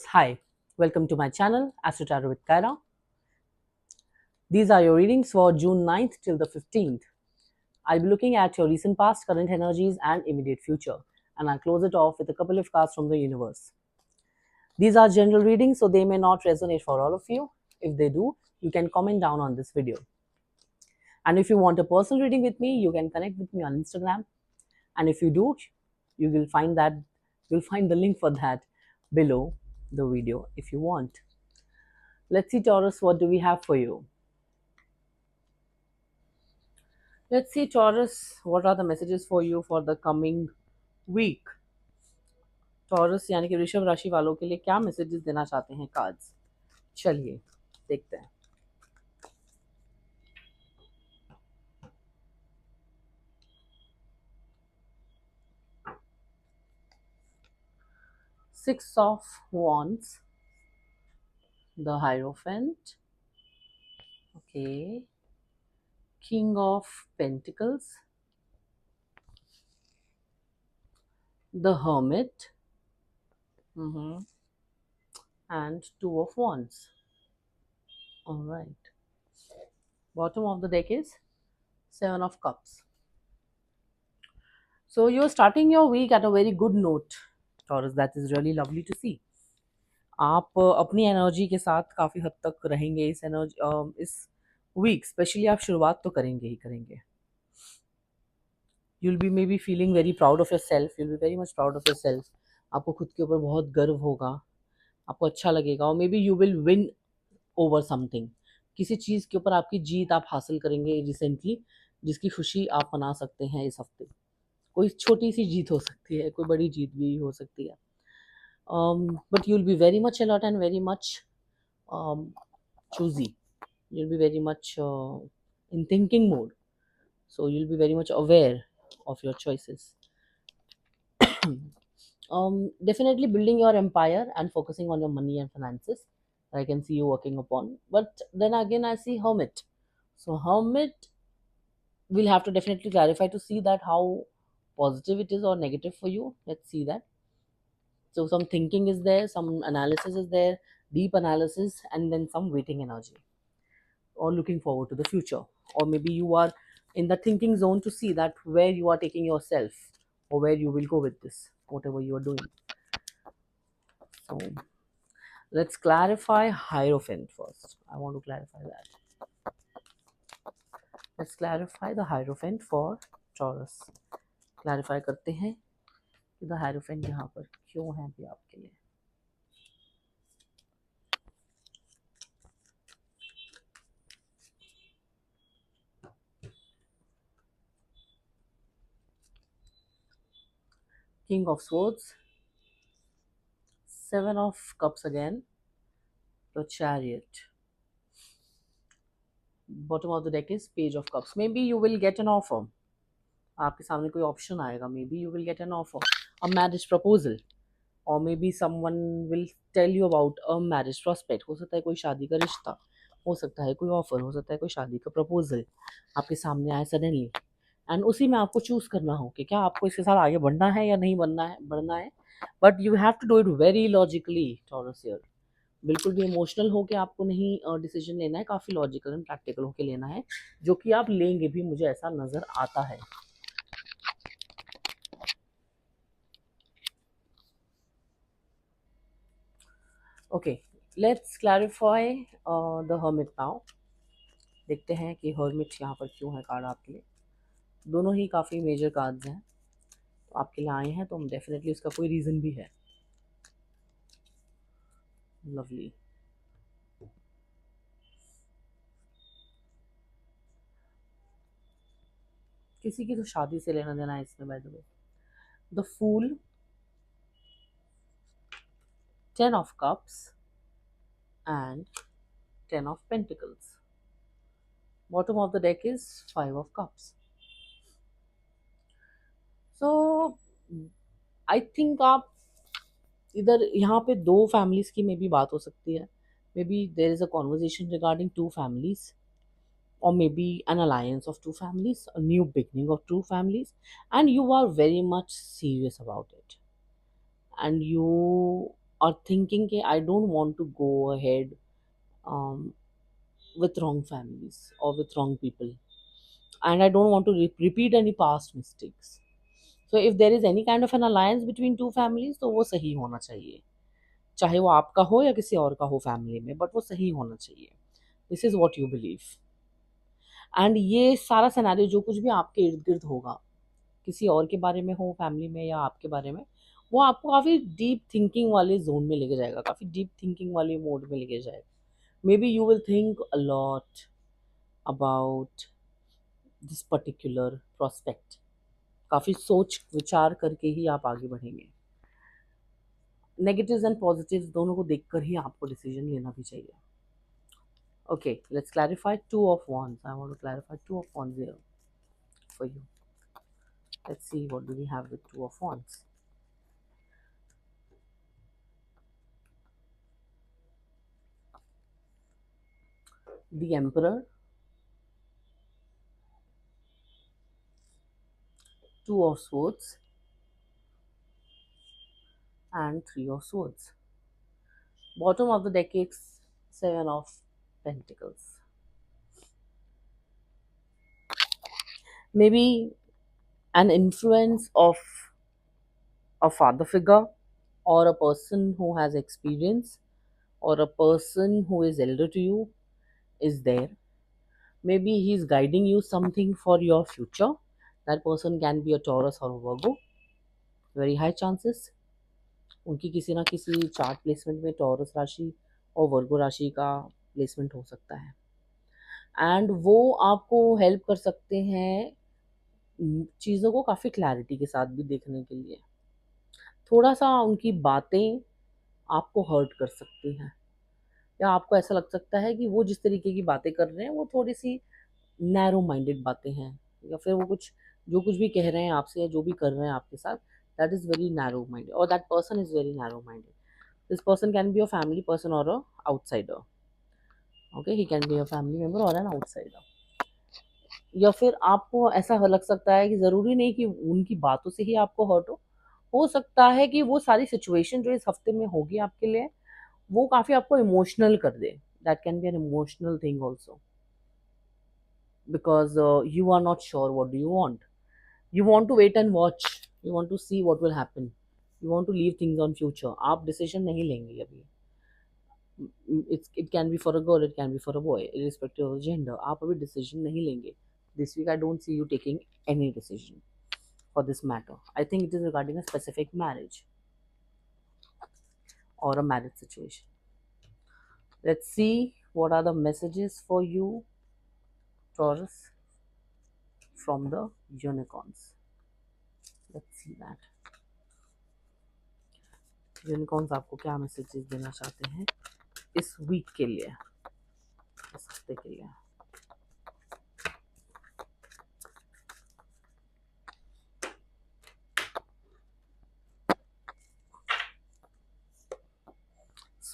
Hi, welcome to my channel Astro Tarot with Kaira. These are your readings for June 9th till the 15th. I'll be looking at your recent past, current energies, and immediate future, and I'll close it off with a couple of cards from the universe. These are general readings, so they may not resonate for all of you. If they do, you can comment down on this video. And if you want a personal reading with me, you can connect with me on Instagram. And if you do, you will find that you'll find the link for that below the video if you want. Let's see, Taurus, what do we have for you? Let's see, Taurus, what are the messages for you for the coming week? Taurus यानी कि वृषभ राशि वालों के लिए क्या messages देना चाहते हैं कार्ड्स? चलिए देखते हैं. 6 of Wands, the Hierophant, okay, King of Pentacles, the Hermit, and 2 of Wands. All right. Bottom of the deck is 7 of Cups. So you're starting your week at a very good note, Taurus. That is really lovely to see. आप अपनी energy के साथ काफ़ी हद तक रहेंगे इस week. Specially आप शुरुआत तो करेंगे ही करेंगे. You'll be may be feeling very proud of your self. You'll be very much proud of your self. आपको खुद के ऊपर बहुत गर्व होगा. आपको अच्छा लगेगा. और may be you will win over something. किसी चीज़ के ऊपर आपकी जीत आप हासिल करेंगे रिसेंटली, जिसकी खुशी आप मना सकते हैं इस हफ्ते. कोई छोटी सी जीत हो सकती है, कोई बड़ी जीत भी हो सकती है. But you'll be very much alert and very much choosy. You'll be very much in thinking mode. So you'll be very much aware of your choices. Definitely building your empire and focusing on your money and finances. I can see you working upon. But then again, I see Hermit. So Hermit will have to definitely clarify to see that how positive it is or negative for you. Let's see that. So some thinking is there, some analysis is there, deep analysis, and then some waiting energy, or looking forward to the future. Or maybe you are in the thinking zone to see that where you are taking yourself or where you will go with this, whatever you are doing. So let's clarify Hierophant first. I want to clarify that. Let's clarify the Hierophant for Taurus. Clarify करते हैं कि the Hierophant यहाँ पर क्यों है भी आपके लिए. King of Swords, 7 of Cups again, the Chariot. Bottom of the deck is Page of Cups. Maybe you will get an offer. आपके सामने कोई ऑप्शन आएगा. Maybe you will get an offer, a marriage proposal, or maybe someone will tell you about a marriage prospect. हो सकता है कोई शादी का रिश्ता, हो सकता है कोई ऑफर, हो सकता है कोई शादी का प्रपोजल आपके सामने आए सडनली, एंड उसी में आपको चूज करना हो कि क्या आपको इसके साथ आगे बढ़ना है या नहीं बढ़ना है. But you have to do it very logically, Taurus year. बिल्कुल भी इमोशनल हो के आपको नहीं डिसीजन लेना है. काफ़ी लॉजिकल एंड प्रैक्टिकल होके लेना है, जो कि आप लेंगे भी, मुझे ऐसा नज़र आता है. Okay, let's clarify the hermit now. देखते हैं कि हर्मिट यहाँ पर क्यों है कार्ड आपके लिए. दोनों ही काफ़ी मेजर कार्ड्स हैं, तो आपके लिए आए हैं, तो हम डेफिनेटली उसका कोई रीज़न भी है. लवली. किसी की तो शादी से लेना देना है इसमें, by the way. The fool, 10 of cups, and 10 of pentacles. Bottom of the deck is 5 of cups. So I think आप इधर यहाँ पे दो फैमिलीज की मे बी बात हो सकती है. Maybe there is a conversation regarding two families, or maybe an alliance of two families, a new beginning of two families, and you are very much serious about it, and you are thinking कि I don't want to go ahead with wrong families or with wrong people, and I don't want to repeat any past mistakes. So if there is any kind of an alliance between two families, तो वो सही होना चाहिए, चाहे वो आपका हो या किसी और का हो फैमिली में, बट वो सही होना चाहिए. This is what you believe. And ये सारा सिनेरियो जो कुछ भी आपके इर्द गिर्द होगा, किसी और के बारे में हो फैमिली में या आपके बारे में, वो आपको काफ़ी डीप थिंकिंग वाले जोन में लेके जाएगा, काफ़ी डीप थिंकिंग वाले मोड में लेके जाएगा. May be you will think a lot about this particular prospect. काफ़ी सोच विचार करके ही आप आगे बढ़ेंगे. नेगेटिव्स एंड पॉजिटिव्स दोनों को देखकर ही आपको डिसीजन लेना भी चाहिए. Okay, let's clarify two of wands. I want to clarify two of wands here for you. Let's see what do we have with two of wands. The Emperor, two of swords, and three of swords. Bottom of the deck is seven of pentacles. Maybe an influence of a father figure or a person who has experience or a person who is elder to you is there. Maybe he's guiding you something for your future. That person can be a Taurus or a Virgo. Very high chances. उनकी किसी ना किसी chart placement में taurus राशि और वर्गो राशि का placement हो सकता है. एंड वो आपको हेल्प कर सकते हैं चीज़ों को काफ़ी क्लैरिटी के साथ भी देखने के लिए. थोड़ा सा उनकी बातें आपको हर्ट कर सकती हैं, या आपको ऐसा लग सकता है कि वो जिस तरीके की बातें कर रहे हैं वो थोड़ी सी नैरो माइंडेड बातें हैं, या फिर वो कुछ जो कुछ भी कह रहे हैं आपसे या जो भी कर रहे हैं आपके साथ, that is very narrow minded और that person is very narrow minded. This person can be a family person और a outsider. Okay, he can be a family member और एन आउटसाइडर. या फिर आपको ऐसा लग सकता है कि ज़रूरी नहीं कि उनकी बातों से ही आपको हर्ट हो सकता है कि वो सारी सिचुएशन जो इस हफ्ते में होगी आपके लिए वो काफ़ी आपको इमोशनल कर दे. That can be an emotional thing also, because you are not sure what do you want. You want to wait and watch. You want to see what will happen. You want to leave things on future. आप decision नहीं लेंगे अभी. It can be for a girl, it can be for a boy, irrespective of gender. आप अभी decision नहीं लेंगे. This week I don't see you taking any decision for this matter. I think it is regarding a specific marriage or a marriage situation. Let's see what are the messages for you, Taurus, from the unicorns. Let's see that. Unicorns आपको क्या messages देना चाहते हैं इस week के लिए, इस हफ्ते के लिए.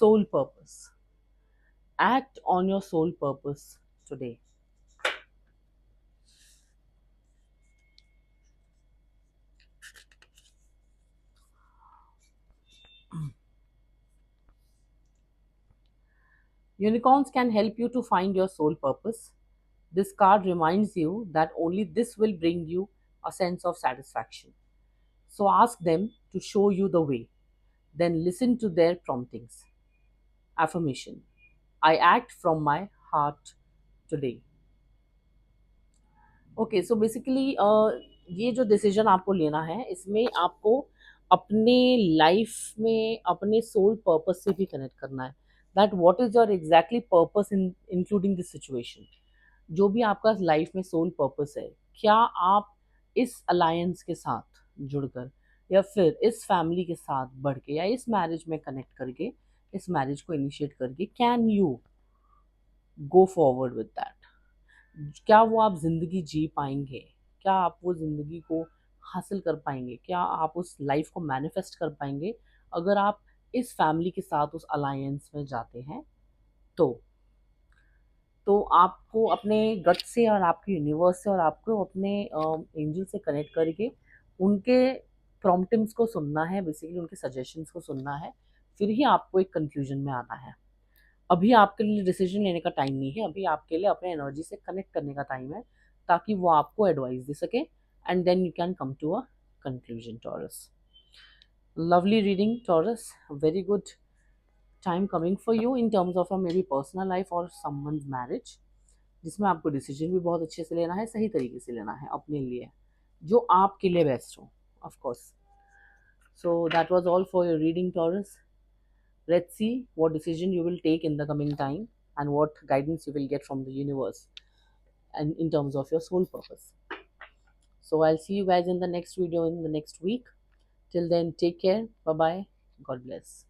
Soul purpose. Act on your soul purpose today. Unicorns can help you to find your soul purpose. This card reminds you that only this will bring you a sense of satisfaction. So ask them to show you the way. Then listen to their promptings. Affirmation. I act from my heart today. Okay, so basically ये जो decision आपको लेना है इसमें आपको अपने life में अपने सोल पर्पस से भी कनेक्ट करना है. That what is your exactly purpose in including this situation. जो भी आपका लाइफ में सोल पर्पस है, क्या आप इस अलायंस के साथ जुड़कर या फिर इस फैमिली के साथ बढ़ के या इस मैरिज में कनेक्ट करके इस मैरिज को इनिशिएट करके can you go forward with that. क्या वो आप ज़िंदगी जी पाएंगे, क्या आप वो ज़िंदगी को हासिल कर पाएंगे, क्या आप उस लाइफ को मैनिफेस्ट कर पाएंगे अगर आप इस फैमिली के साथ उस अलायंस में जाते हैं. तो आपको अपने गट से और आपके यूनिवर्स से और आपको अपने एंजल से कनेक्ट करके उनके प्रॉम्प्टिंग्स को सुनना है, बेसिकली उनके सजेशंस को सुनना है. फिर ही आपको एक कंक्लूजन में आना है। अभी आपके लिए डिसीजन लेने का टाइम नहीं है, अभी आपके लिए अपने एनर्जी से कनेक्ट करने का टाइम है, ताकि वो आपको एडवाइस दे सके, and then you can come to a conclusion, Taurus. Lovely reading, Taurus. Very good time coming for you in terms of a maybe personal life or someone's marriage, जिसमें आपको decision भी बहुत अच्छे से लेना है, सही तरीके से लेना है अपने लिए, जो आपके लिए बेस्ट हो, of course. So that was all for your reading, Taurus. Let's see what decision you will take in the coming time and what guidance you will get from the universe and in terms of your soul purpose. So I'll see you guys in the next video in the next week. Till then, take care. Bye bye. God bless.